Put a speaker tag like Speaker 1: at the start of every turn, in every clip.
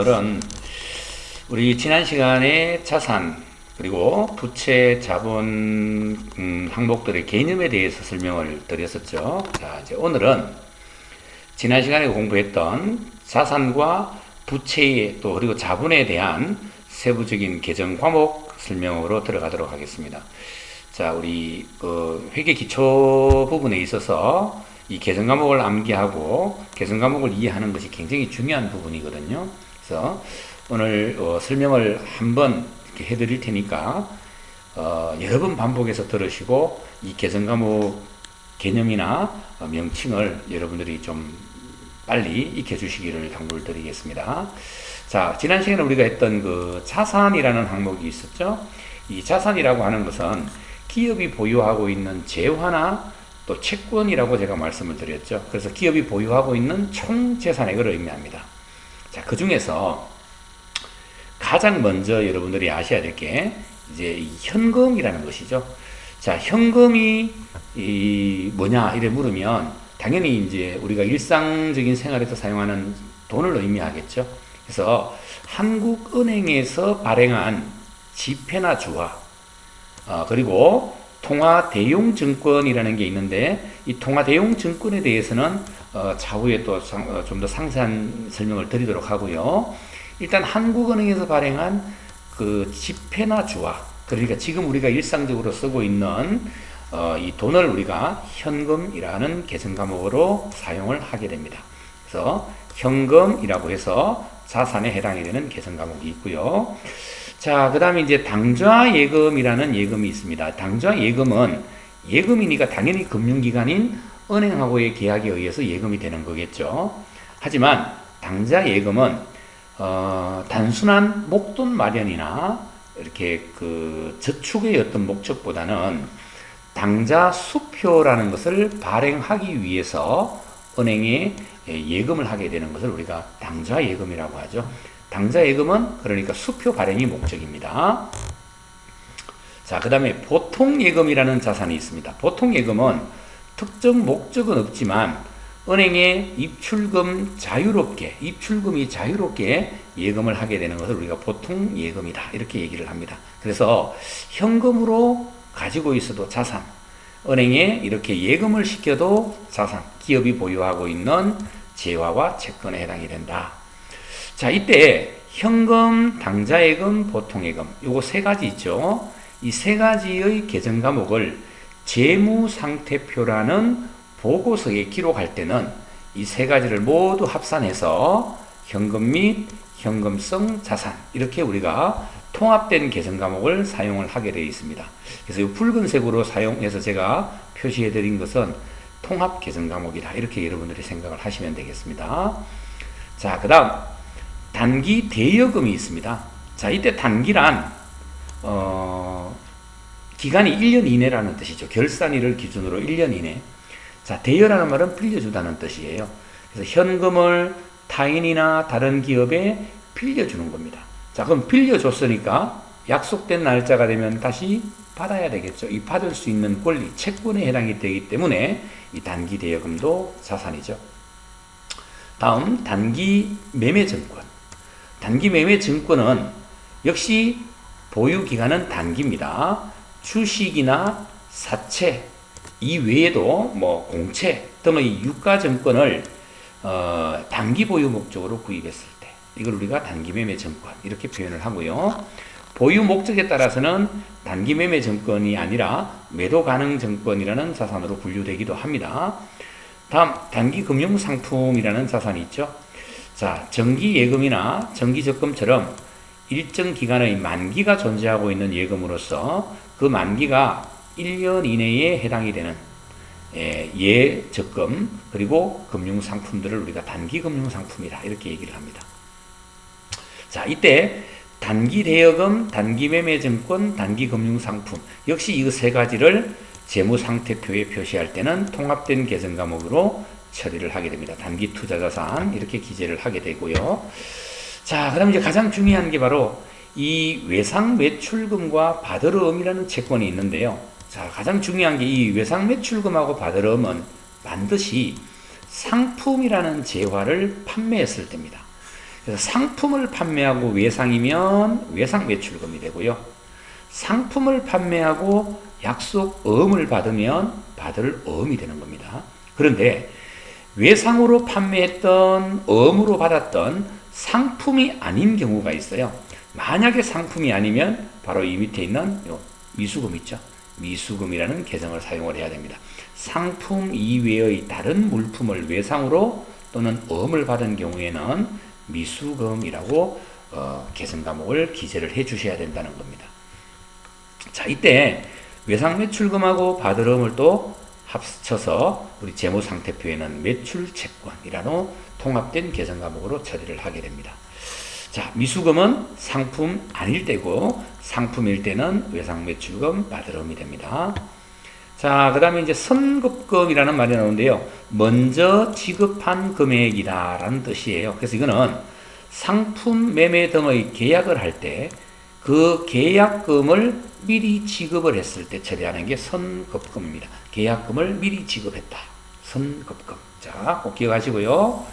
Speaker 1: 오늘은 우리 지난 시간에 자산 그리고 부채 자본 항목들의 개념에 대해서 설명을 드렸었죠. 자, 이제 오늘은 지난 시간에 공부했던 자산과 부채의 또 그리고 자본에 대한 세부적인 개정 과목 설명으로 들어가도록 하겠습니다. 자, 우리 회계 기초 부분에 있어서 이 개정 과목을 암기하고 개정 과목을 이해하는 것이 굉장히 중요한 부분이거든요. 그래서 오늘 설명을 한번 이렇게 해드릴 테니까 여러 번 반복해서 들으시고 이 개정 과목 개념이나 명칭을 여러분들이 좀 빨리 익혀주시기를 당부를 드리겠습니다. 자, 지난 시간에 우리가 했던 그 자산이라는 항목이 있었죠. 이 자산이라고 하는 것은 기업이 보유하고 있는 재화나 또 채권이라고 제가 말씀을 드렸죠. 그래서 기업이 보유하고 있는 총 재산액을 의미합니다. 자, 그 중에서 가장 먼저 여러분들이 아셔야 될 게 이제 현금이라는 것이죠. 자, 현금이 뭐냐 이래 물으면 당연히 이제 우리가 일상적인 생활에서 사용하는 돈을 의미하겠죠. 그래서 한국은행에서 발행한 지폐나 주화, 그리고 통화대용증권이라는 게 있는데 이 통화대용증권에 대해서는 차후에 또 좀 더 상세한 설명을 드리도록 하고요. 일단 한국은행에서 발행한 그 지폐나 주화, 그러니까 지금 우리가 일상적으로 쓰고 있는 이 돈을 우리가 현금이라는 개정 과목으로 사용을 하게 됩니다. 그래서 현금이라고 해서 자산에 해당이 되는 개정 과목이 있고요. 자, 그 다음에 이제 당좌예금이라는 예금이 있습니다. 당좌예금은 예금이니까 당연히 금융기관인 은행하고의 계약에 의해서 예금이 되는 거겠죠. 하지만 당좌예금은 단순한 목돈 마련이나 이렇게 그 저축의 어떤 목적보다는 당좌 수표라는 것을 발행하기 위해서 은행에 예금을 하게 되는 것을 우리가 당좌예금이라고 하죠. 당좌예금은 그러니까 수표 발행이 목적입니다. 자, 그 다음에 보통예금이라는 자산이 있습니다. 보통예금은 특정 목적은 없지만 은행에 입출금이 자유롭게 예금을 하게 되는 것을 우리가 보통예금이다 이렇게 얘기를 합니다. 그래서 현금으로 가지고 있어도 자산, 은행에 이렇게 예금을 시켜도 자산, 기업이 보유하고 있는 재화와 채권에 해당이 된다. 자, 이때 현금, 당좌예금, 보통예금 요거 세 가지 있죠. 이 세 가지의 개정 과목을 재무상태표라는 보고서에 기록할 때는 이 세 가지를 모두 합산해서 현금 및 현금성 자산 이렇게 우리가 통합된 개정 과목을 사용을 하게 되어 있습니다. 그래서 이 붉은색으로 사용해서 제가 표시해 드린 것은 통합 개정 과목이다 이렇게 여러분들이 생각을 하시면 되겠습니다. 자, 그 다음 단기 대여금이 있습니다. 자, 이때 단기란 기간이 1년 이내라는 뜻이죠. 결산일을 기준으로 1년 이내. 자, 대여라는 말은 빌려주다는 뜻이에요. 그래서 현금을 타인이나 다른 기업에 빌려주는 겁니다. 자, 그럼 빌려줬으니까 약속된 날짜가 되면 다시 받아야 되겠죠. 이 받을 수 있는 권리, 채권에 해당이 되기 때문에 이 단기 대여금도 자산이죠. 다음 단기 매매증권. 단기 매매증권은 역시 보유기간은 단기입니다. 주식이나 사채 이외에도 뭐 공채 등의 유가증권을 단기 보유 목적으로 구입했을 때 이걸 우리가 단기 매매증권 이렇게 표현을 하고요. 보유 목적에 따라서는 단기 매매증권이 아니라 매도 가능 증권이라는 자산으로 분류되기도 합니다. 다음 단기 금융상품이라는 자산이 있죠. 자, 정기예금이나 정기적금처럼 일정 기간의 만기가 존재하고 있는 예금으로서 그 만기가 1년 이내에 해당이 되는 예적금 그리고 금융상품들을 우리가 단기 금융상품이다 이렇게 얘기를 합니다. 자, 이때 단기 대여금, 단기 매매증권, 단기 금융상품 역시 이 세 가지를 재무상태표에 표시할 때는 통합된 개정 과목으로 처리를 하게 됩니다. 단기 투자자산 이렇게 기재를 하게 되고요. 자, 그럼 이제 가장 중요한 게 바로 이 외상매출금과 받을음이라는 채권이 있는데요. 자, 가장 중요한 게 이 외상매출금하고 받을음은 반드시 상품이라는 재화를 판매했을 때입니다. 그래서 상품을 판매하고 외상이면 외상 매출금이 되고요. 상품을 판매하고 약속 어음을 받으면 받을 어음이 되는 겁니다. 그런데 외상으로 판매했던 어음으로 받았던 상품이 아닌 경우가 있어요. 만약에 상품이 아니면 바로 이 밑에 있는 미수금 있죠. 미수금이라는 계정을 사용을 해야 됩니다. 상품 이외의 다른 물품을 외상으로 또는 어음을 받은 경우에는 미수금이라고 계정 과목을 기재를 해 주셔야 된다는 겁니다. 자, 이때 외상 매출금하고 받을 어음을 또 합쳐서 우리 재무상태표에는 매출채권이라는 통합된 계정 과목으로 처리를 하게 됩니다. 자, 미수금은 상품 아닐 때고 상품일 때는 외상 매출금 받을 어음이 됩니다. 자, 그 다음에 이제 선급금이라는 말이 나오는데요. 먼저 지급한 금액이다라는 뜻이에요. 그래서 이거는 상품 매매 등의 계약을 할 때 그 계약금을 미리 지급을 했을 때 처리하는 게 선급금입니다. 계약금을 미리 지급했다. 선급금. 자, 꼭 기억하시고요.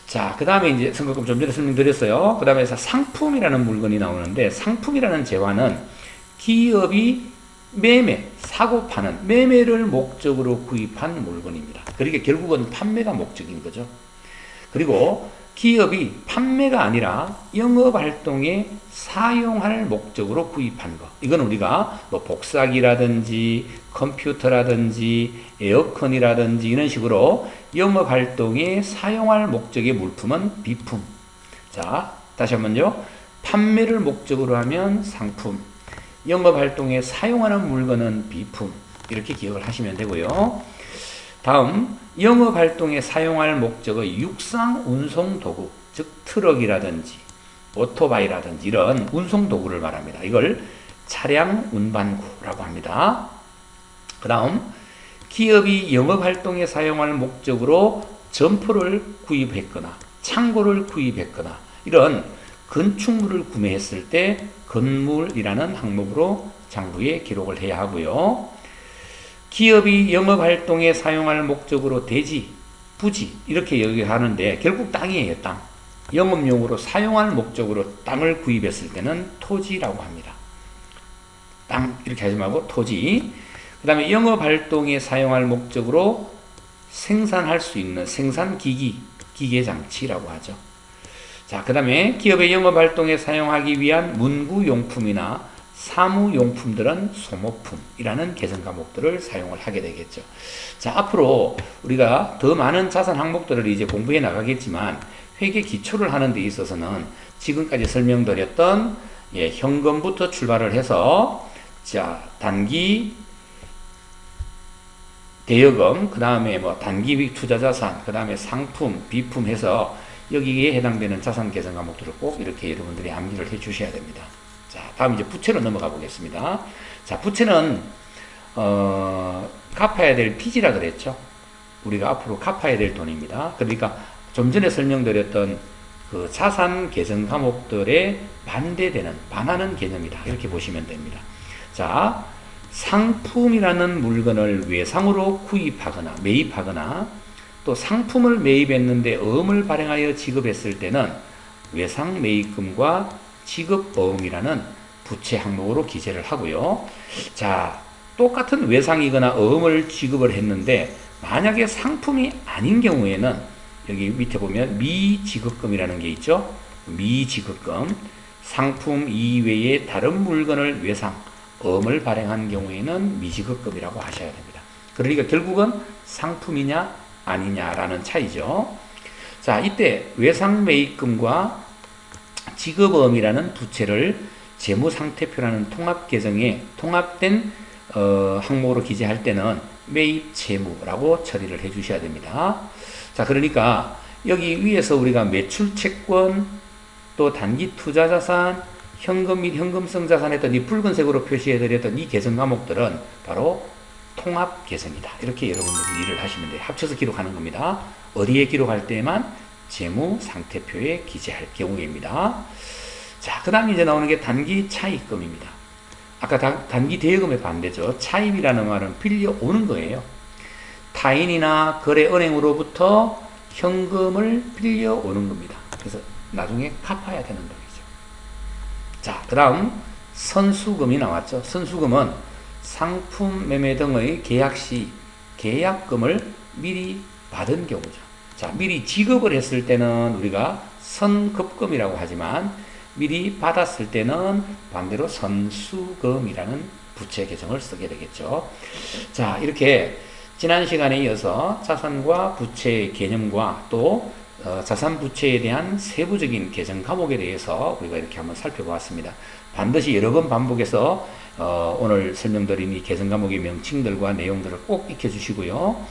Speaker 1: 자, 그 다음에 이제 선급금 좀 전에 설명드렸어요. 그 다음에 상품이라는 물건이 나오는데 상품이라는 재화는 기업이 매매, 사고 파는 매매를 목적으로 구입한 물건입니다. 그러니까 결국은 판매가 목적인 거죠. 그리고 기업이 판매가 아니라 영업활동에 사용할 목적으로 구입한 거. 이건 우리가 뭐 복사기라든지 컴퓨터라든지 에어컨이라든지 이런 식으로 영업활동에 사용할 목적의 물품은 비품. 자, 다시 한번요. 판매를 목적으로 하면 상품, 영업활동에 사용하는 물건은 비품. 이렇게 기억을 하시면 되고요. 다음, 영업활동에 사용할 목적의 육상 운송도구, 즉 트럭이라든지 오토바이라든지 이런 운송도구를 말합니다. 이걸 차량 운반구라고 합니다. 그 다음, 기업이 영업활동에 사용할 목적으로 점포를 구입했거나 창고를 구입했거나 이런 건축물을 구매했을 때 건물이라는 항목으로 장부에 기록을 해야 하고요. 기업이 영업활동에 사용할 목적으로 대지, 부지 이렇게 얘기하는데 결국 땅이에요. 땅. 영업용으로 사용할 목적으로 땅을 구입했을 때는 토지라고 합니다. 땅 이렇게 하지 말고 토지. 그 다음에 영업활동에 사용할 목적으로 생산할 수 있는 생산기기, 기계장치라고 하죠. 자, 그 다음에 기업의 영업활동에 사용하기 위한 문구용품이나 사무용품들은 소모품이라는 계정 과목들을 사용을 하게 되겠죠. 자, 앞으로 우리가 더 많은 자산 항목들을 이제 공부해 나가겠지만 회계 기초를 하는 데 있어서는 지금까지 설명드렸던 현금부터 출발을 해서 자, 단기 대여금, 그 다음에 뭐 단기 투자자산, 그 다음에 상품, 비품 해서 여기에 해당되는 자산 계정 과목들을 꼭 이렇게 여러분들이 암기를 해 주셔야 됩니다. 자, 다음 이제 부채로 넘어가 보겠습니다. 자, 부채는 갚아야 될 빚이라 그랬죠. 우리가 앞으로 갚아야 될 돈입니다. 그러니까 좀 전에 설명드렸던 그 자산 계정 과목들에 반하는 개념이다. 이렇게 보시면 됩니다. 자, 상품이라는 물건을 외상으로 구입하거나 매입하거나 또 상품을 매입했는데 어음을 발행하여 지급했을 때는 외상 매입금과 지급어음이라는 부채 항목으로 기재를 하고요. 자, 똑같은 외상이거나 어음을 지급을 했는데 만약에 상품이 아닌 경우에는 여기 밑에 보면 미지급금이라는 게 있죠. 미지급금, 상품 이외의 다른 물건을 외상, 어음을 발행한 경우에는 미지급금이라고 하셔야 됩니다. 그러니까 결국은 상품이냐 아니냐라는 차이죠. 자, 이때 외상 매입금과 지급어음이라는 부채를 재무상태표라는 통합계정에 통합된 항목으로 기재할 때는 매입채무라고 처리를 해 주셔야 됩니다. 자, 그러니까 여기 위에서 우리가 매출채권, 또 단기 투자자산, 현금 및 현금성 자산 했던 이 붉은색으로 표시해 드렸던 이 계정 과목들은 바로 통합계정이다. 이렇게 여러분들이 일을 하시면 돼요. 합쳐서 기록하는 겁니다. 어디에 기록할 때만 재무상태표에 기재할 경우입니다. 자, 그 다음에 이제 나오는 게 단기 차입금입니다. 아까 단기 대여금의 반대죠. 차입이라는 말은 빌려오는 거예요. 타인이나 거래은행으로부터 현금을 빌려오는 겁니다. 그래서 나중에 갚아야 되는 돈이죠. 자, 그 다음 선수금이 나왔죠. 선수금은 상품 매매 등의 계약 시 계약금을 미리 받은 경우죠. 자, 미리 지급을 했을 때는 우리가 선급금이라고 하지만 미리 받았을 때는 반대로 선수금이라는 부채 계정을 쓰게 되겠죠. 자, 이렇게 지난 시간에 이어서 자산과 부채의 개념과 또 자산 부채에 대한 세부적인 계정 과목에 대해서 우리가 이렇게 한번 살펴보았습니다. 반드시 여러 번 반복해서 오늘 설명드린 이 계정 과목의 명칭들과 내용들을 꼭 익혀주시고요.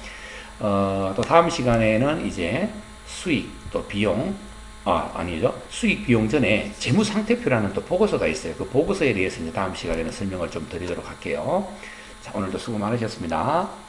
Speaker 1: 또 다음 시간에는 이제 수익 또 비용 아니죠. 수익 비용 전에 재무상태표라는 또 보고서가 있어요. 그 보고서에 대해서 이제 다음 시간에는 설명을 좀 드리도록 할게요. 자, 오늘도 수고 많으셨습니다.